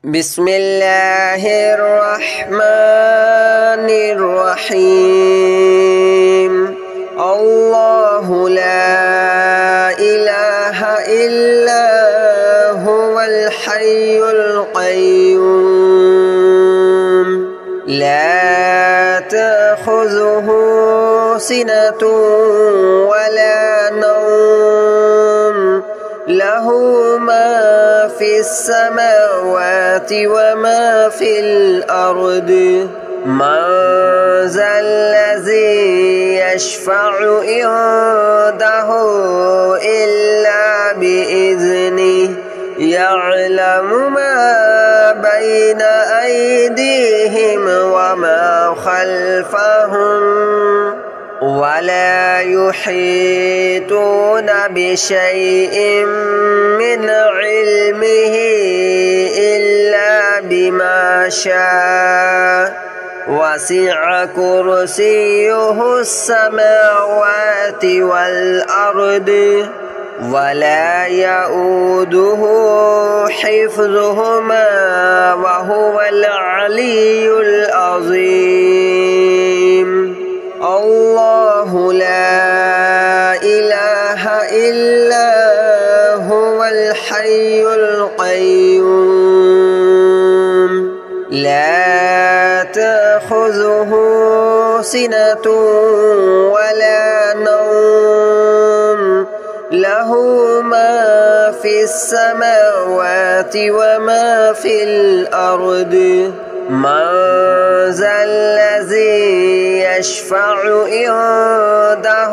بسم الله الرحمن الرحيم الله لا إله إلا هو الحي القيوم لا تأخذه سنة ولا نوم له ما في السماوات وما في الأرض من ذا الذي يشفع عنده إلا بإذنه يعلم ما بين أيديهم وما خلفهم ولا يحيطون بشيء من علمه إلا بما شاء وسع كرسيه السماوات والأرض ولا يؤوده حفظهما وهو العلي العظيم الله لا إله إلا هو الحي القيوم لا تأخذه سنة ولا نوم له ما في السماوات وما في الأرض من ذا الذي يشفع عنده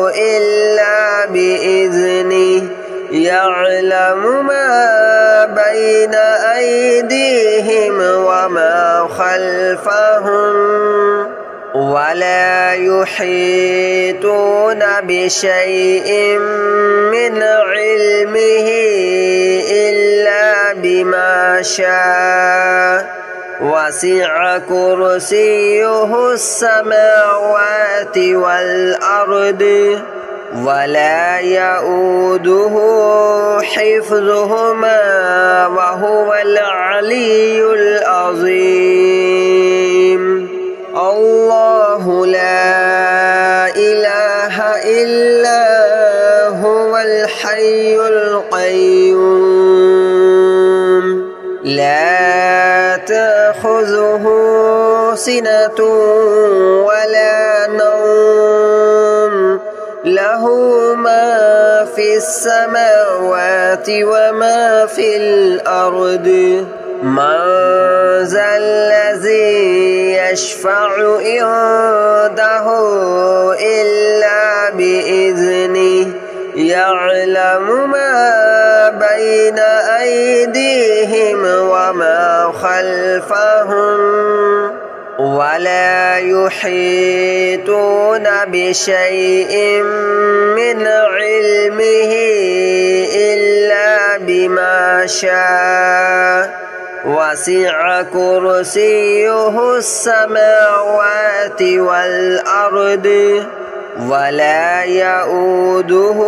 إلا بإذنه يعلم ما بين أيديهم وما خلفهم ولا يحيطون بشيء من علمه إلا بما شاء وسع كرسيه السماوات والأرض ولا يؤوده حفظهما وهو العلي العظيم الله لا إله إلا هو الحي القيوم لا تأخذه سنة ولا نوم له ما في السماوات وما في الأرض من ذا الذي يشفع عنده إلا بإذنه يعلم ما بين أيديهم وما خلفهم ولا يحيطون بشيء من علمه إلا بما شاء وسع كرسيه السماوات والأرض ولا يؤوده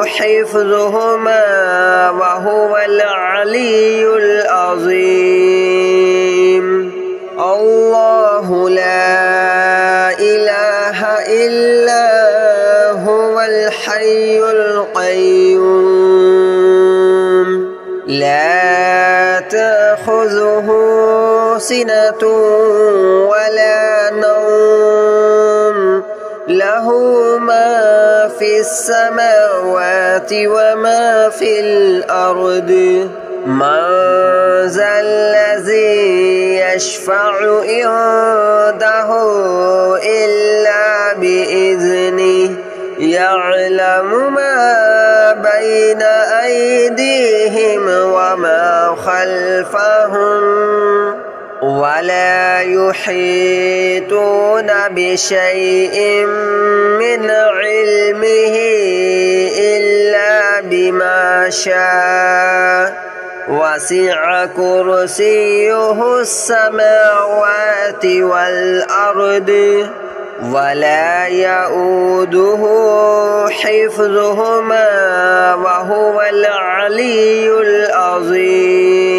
حفظهما وهو العلي العظيم الله لا إله إلا هو الحي القيوم لا تأخذه سنة ولا نوم له ما في السماوات وما في الأرض من ذا الذي يشفع عنده إلا بإذنه يعلم ما بين أيديهم وما خلفهم ولا يحيطون بشيء من علمه إلا بما شاء وسع كرسيه السماوات والأرض ولا يؤوده حفظهما وهو العلي العظيم.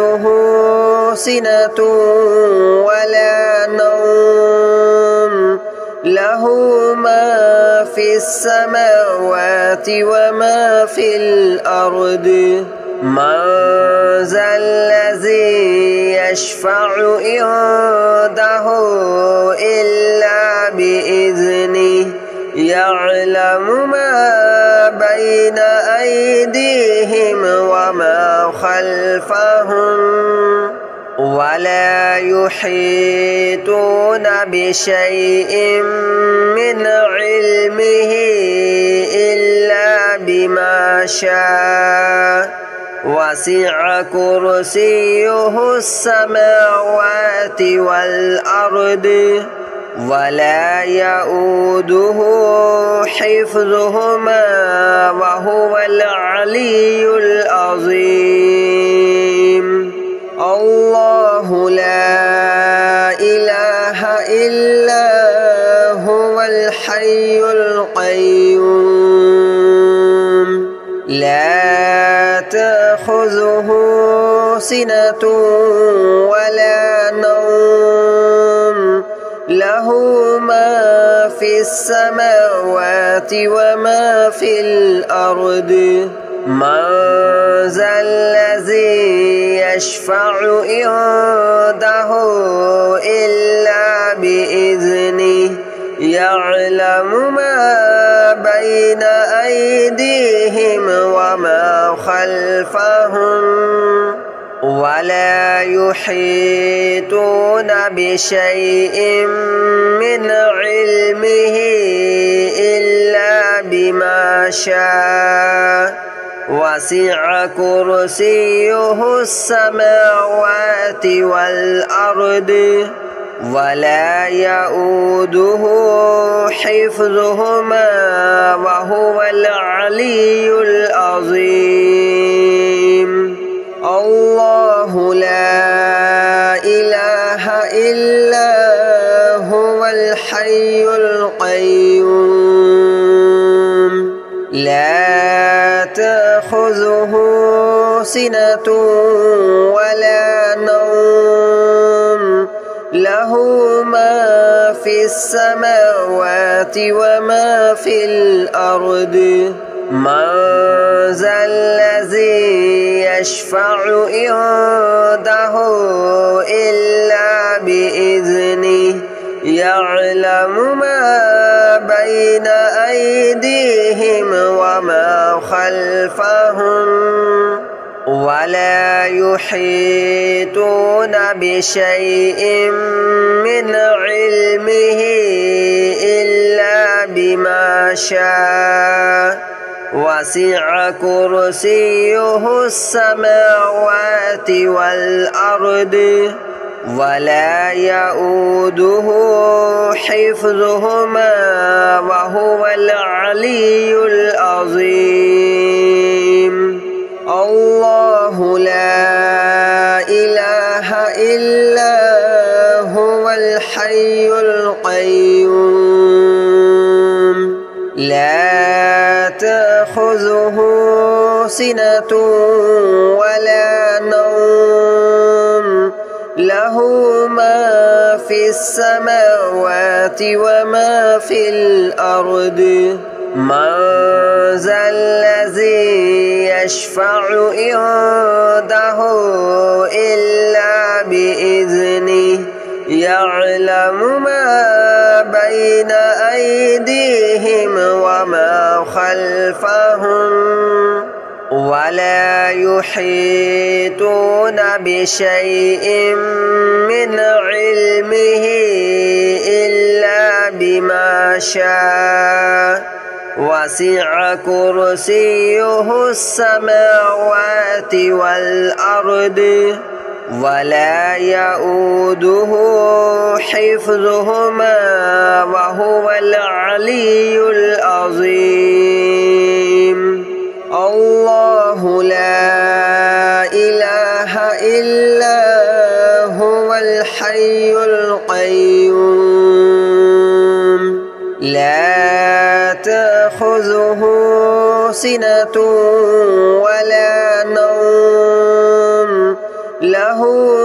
تأخذه سنة ولا نوم له ما في السماوات وما في الأرض من ذا الذي يشفع عنده إلا بإذنه يعلم ما بين أيديهم وما خلفهم ولا يحيطون بشيء من علمه إلا بما شاء وسع كرسيه السماوات والأرض ولا يؤوده حفظهما وهو العلي العظيم الله لا إله إلا هو الحي القيوم لا تأخذه سنة ولا نوم له ما في السماوات وما في الأرض من ذا الذي يشفع عنده إلا بإذنه يعلم ما بين أيديهم وما خلفهم ولا يحيطون بشيء من علمه إلا بما شاء وسع كرسيه السماوات والأرض ولا يؤوده حفظهما وهو العلي العظيم الله لا إله إلا هو الحي القيوم لا تأخذه سنة ولا نوم له ما في السماوات وما في الأرض من ذا الذي يشفع عنده إلا بإذنه يعلم ما بين أيديهم وما خلفهم ولا يحيطون بشيء من علمه إلا بما شاء وسع كرسيه السماوات والأرض ولا يؤوده حفظهما وهو العلي العظيم الله لا إله إلا هو الحي القيوم لا تأخذه سنة ولا نوم له ما في السماوات وما في الأرض من ذا الذي يشفع عنده إلا بإذنه يعلم ما بين أيديهم وما خلفهم ولا يحيطون بشيء من علمه إلا بما شاء وسع كرسيه السماوات والأرض ولا يؤوده حفظهما وهو العلي العظيم الله لا إله إلا هو الحي القيوم لا تأخذه سنة ولا نوم له له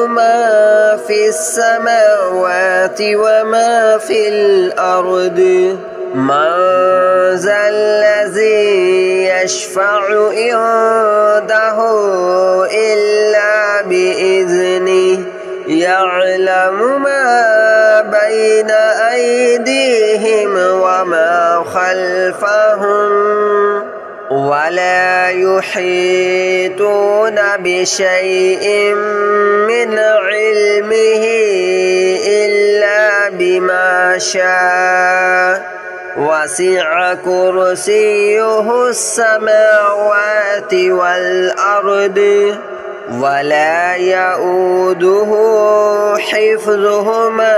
ما في السماوات وما في الأرض من ذا الذي يشفع عنده إلا بإذنه يعلم ما بين أيديهم وما خلفهم ولا يحيطون بشيء من علمه إلا بما شاء وسع كرسيه السماوات والأرض ولا يؤوده حفظهما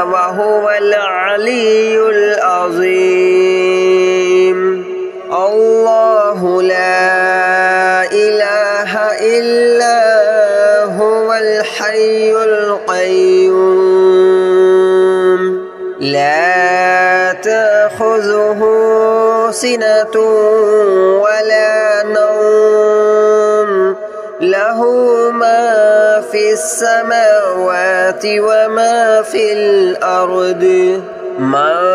وهو العلي العظيم الله لا إله إلا هو الحي القيوم لا تأخذه سنة ولا نوم له ما في السماوات وما في الأرض من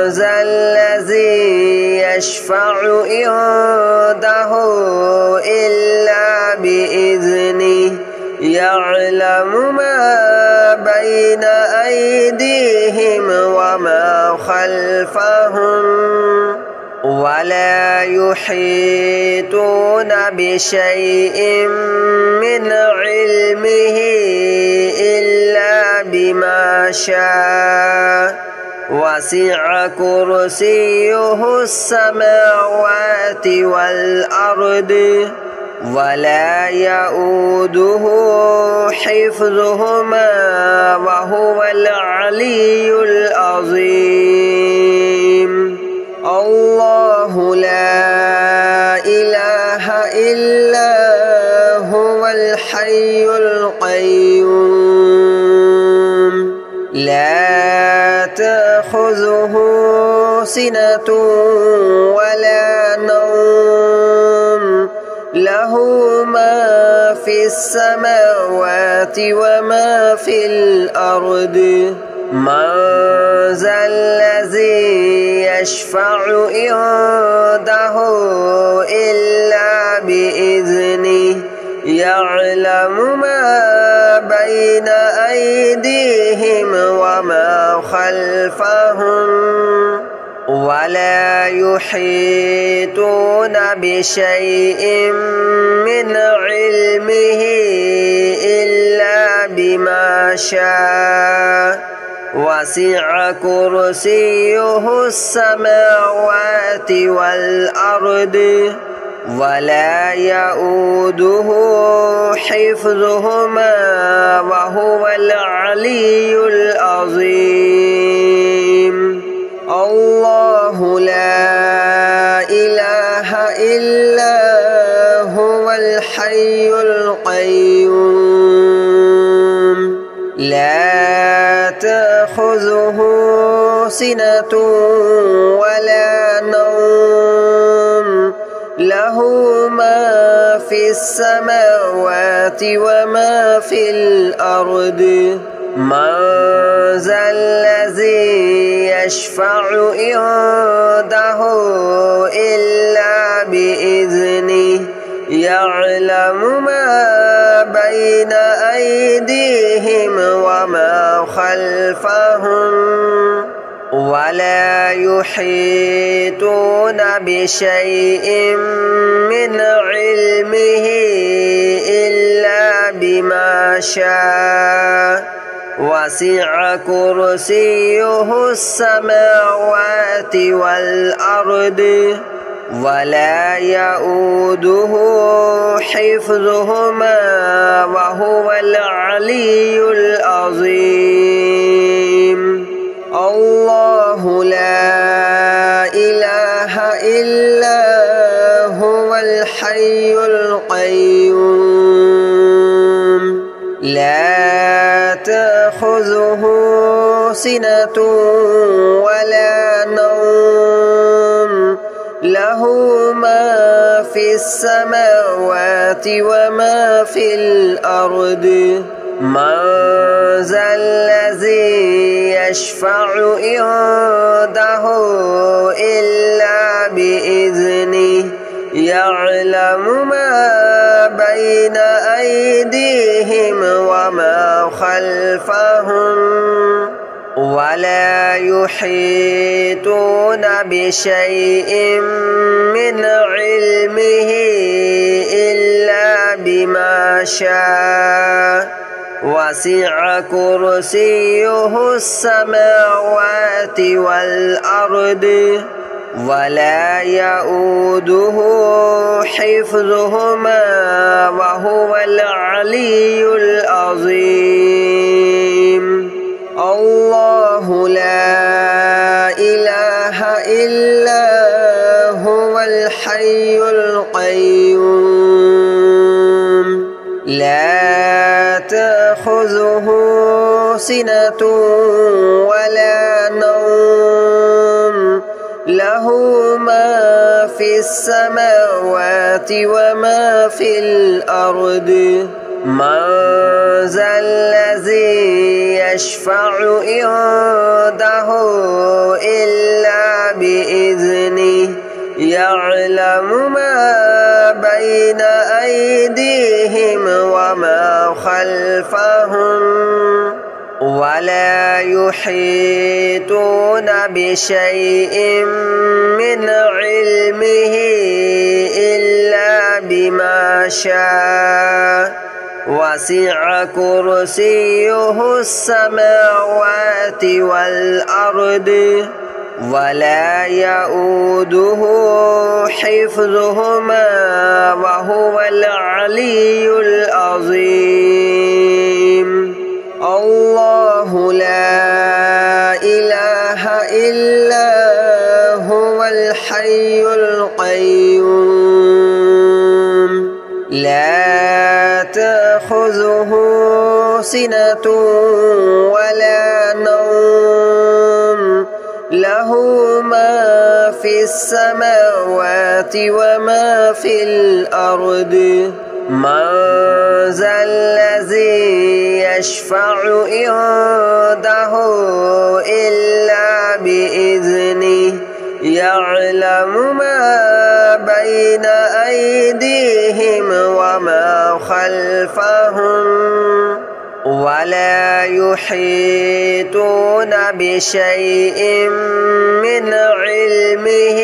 ذا الذي يشفع عنده إلا بإذنه يعلم ما بين أيديهم وما خلفهم ولا يحيطون بشيء من علمه إلا بما شاء وسع كرسيه السماوات والأرض ولا يؤوده حفظهما وهو العلي العظيم الله لا إله إلا هو الحي القيوم لا تأخذه سنة ولا نوم له ما في السماوات وما في الأرض من ذا الذي يشفع عنده إلا بإذنه يعلم ما بين أيديهم وما خلفهم ولا يحيطون بشيء من علمه إلا بما شاء وسع كرسيه السماوات والأرض ولا يؤوده حفظهما وهو العلي العظيم الله لا إله إلا هو الحي القيوم لا تأخذه سنة ولا نوم له ما في السماوات وما في الأرض من ذا الذي يشفع عنده إلا بإذنه يعلم ما بين أيديهم وما خلفهم ولا يحيطون بشيء من علمه إلا بما شاء وسع كرسيه السماوات والأرض ولا يؤوده حفظهما وهو العلي العظيم الله لا إله إلا هو الحي القيوم لا تأخذه سنة ولا نوم له ما في السماوات وما في الأرض من ذا الذي يشفع عنده إلا بإذنه يعلم ما بين أيديهم وما خلفهم ولا يحيطون بشيء من علمه إلا بما شاء وسع كرسيه السماوات والأرض ولا يؤوده حفظهما وهو العلي العظيم الله لا إله إلا هو الحي القيوم لا تأخذه سنة ولا نوم له ما في السماوات وما في الأرض من ذا الذي يشفع عنده إلا بإذنه يعلم ما بين أيديهم وما خلفهم ولا يحيطون بشيء من علمه إلا بما شاء وسع كرسيه السماوات والأرض ولا يؤوده حفظهما وهو العلي العظيم الله لا إله إلا هو الحي القيوم لا تأخذه سنة ولا نوم له ما في السماوات وما في الأرض من ذا الذي يشفع عنده إلا بإذنه يعلم ما بين أيديهم وما خلفهم ولا يحيطون بشيء من علمه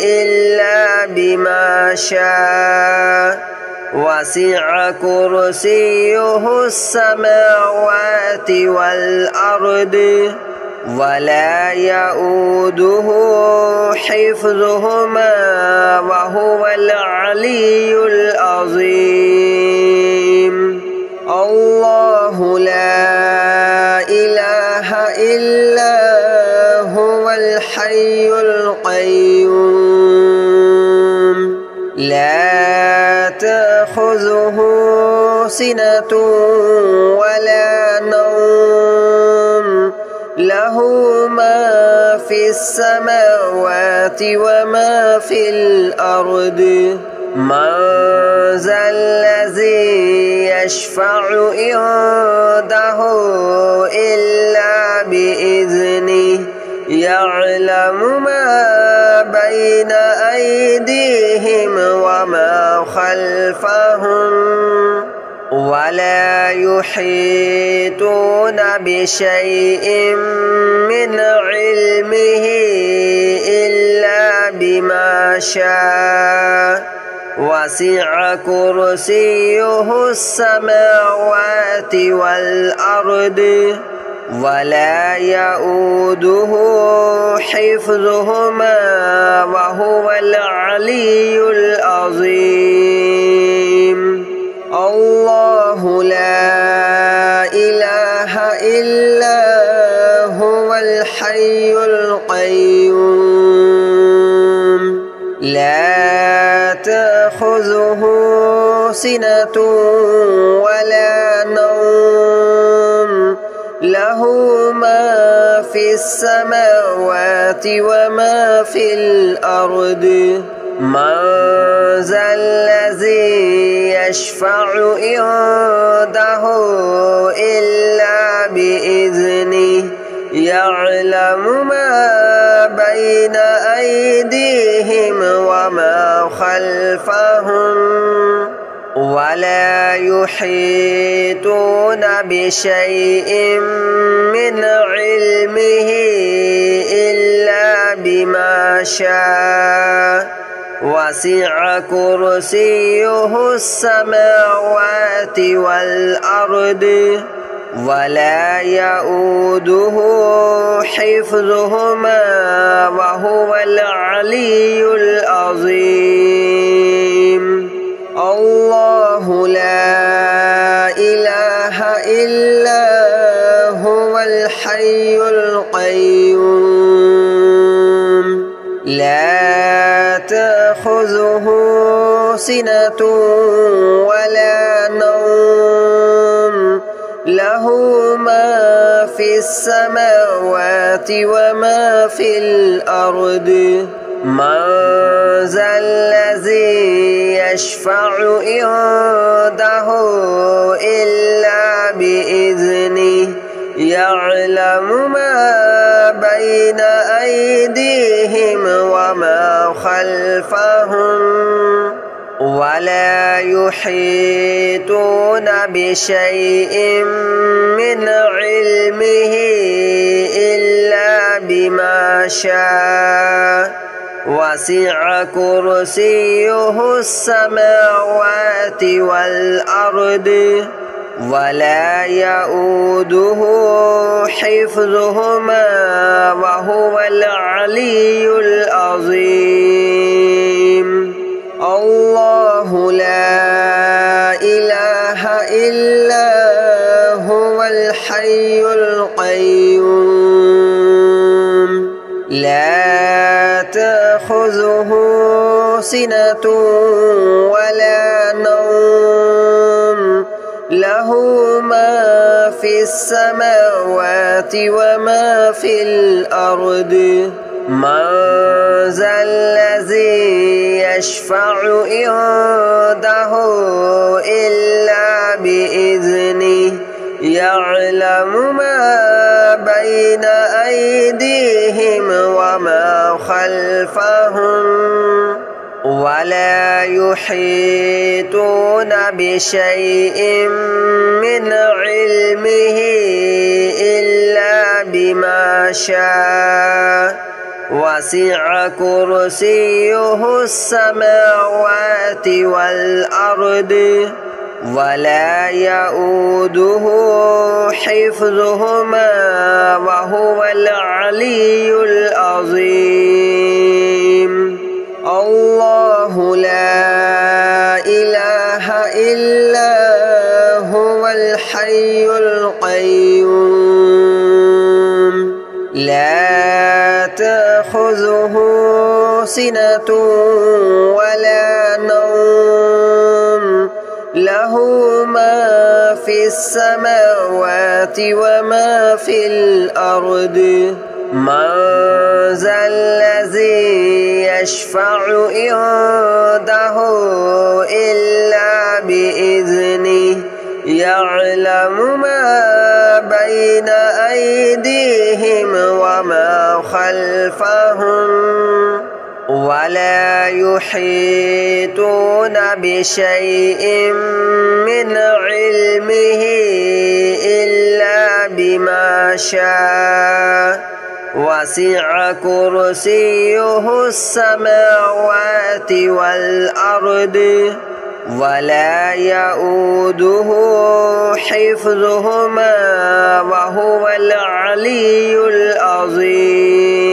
إلا بما شاء وسع كرسيه السماوات والأرض ولا يؤوده حفظهما وهو العلي العظيم الله لا إله إلا هو الحي القيوم لا تأخذه سنة ولا نوم له ما في السماوات وما في الأرض من ذا الذي يشفع عنده إلا بإذنه يعلم ما بين أيديهم وما خلفهم ولا يحيطون بشيء من علمه إلا بما شاء وسع كرسيه السماوات والأرض ولا يؤوده حفظهما وهو العلي العظيم الله لا إله إلا هو الحي القيوم لا تأخذه سنة ولا نوم له ما في السماوات وما في الأرض من ذا الذي يشفع عنده إلا بإذنه يعلم ما بين أيديهم وما خلفهم ولا يحيطون بشيء من علمه إلا بما شاء وسع كرسيه السماوات والأرض ولا يؤوده حفظهما وهو العلي العظيم الله لا إله إلا هو الحي القيوم لا تأخذه سنة ولا نوم له ما في السماوات وما في الأرض من ذا الذي يشفع عنده إلا بإذنه يعلم ما بين أيديهم وما خلفهم ولا يحيطون بشيء من علمه إلا بما شاء وسع كرسيه السماوات والأرض ولا يؤوده حفظهما وهو العلي العظيم الله لا إله إلا هو الحي القيوم لا تأخذه سنة ولا نوم له ما في السماوات وما في الأرض من ذا الذي يشفع عنده إلا بإذنه يعلم ما بين أيديهم وما خلفهم ولا يحيطون بشيء من علمه إلا بما شاء وسع كرسيه السماوات والأرض ولا يؤوده حفظهما وهو العلي العظيم الله لا إله إلا هو الحي القيوم لا تأخذه سنة ولا نوم له ما في السماوات وما في الأرض من ذا الذي يشفع عنده إلا بإذنه يعلم ما بين أيديهم وما خلفهم ولا يحيطون بشيء من علمه إلا بما شاء وسع كرسيه السماوات والأرض ولا يؤوده حفظهما وهو العلي العظيم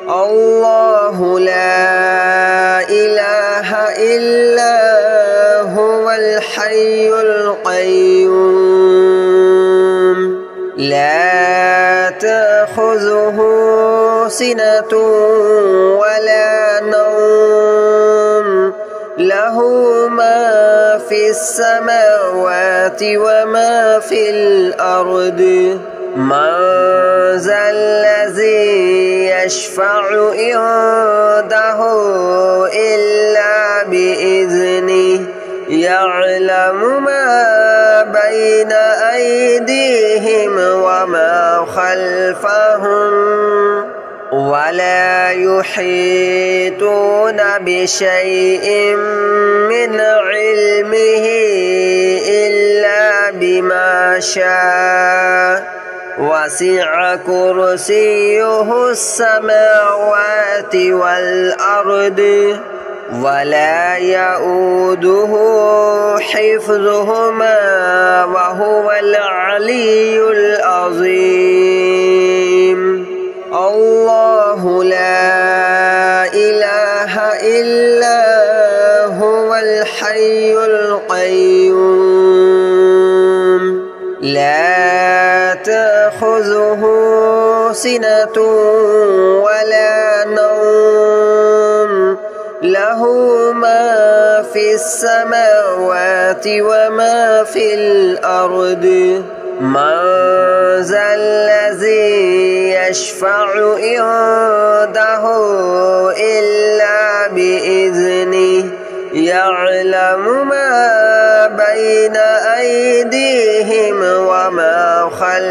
الله لا إله إلا هو الحي القيوم لا تأخذه سنة ولا نوم له ما في السماوات وما في الأرض من ذا الذي يشفع عنده إلا بإذنه يعلم ما بين أيديهم وما خلفهم ولا يحيطون بشيء من علمه إلا بما شاء وسع كرسيه السماوات والأرض ولا يؤوده حفظهما وهو العلي العظيم الله لا إله إلا هو الحي القيوم لا تأخذه سنة ولا نوم له ما في السماوات وما في الأرض من ذا الذي يشفع عنده إلا بإذنه يعلم ما بين أيديهم وما خلفهم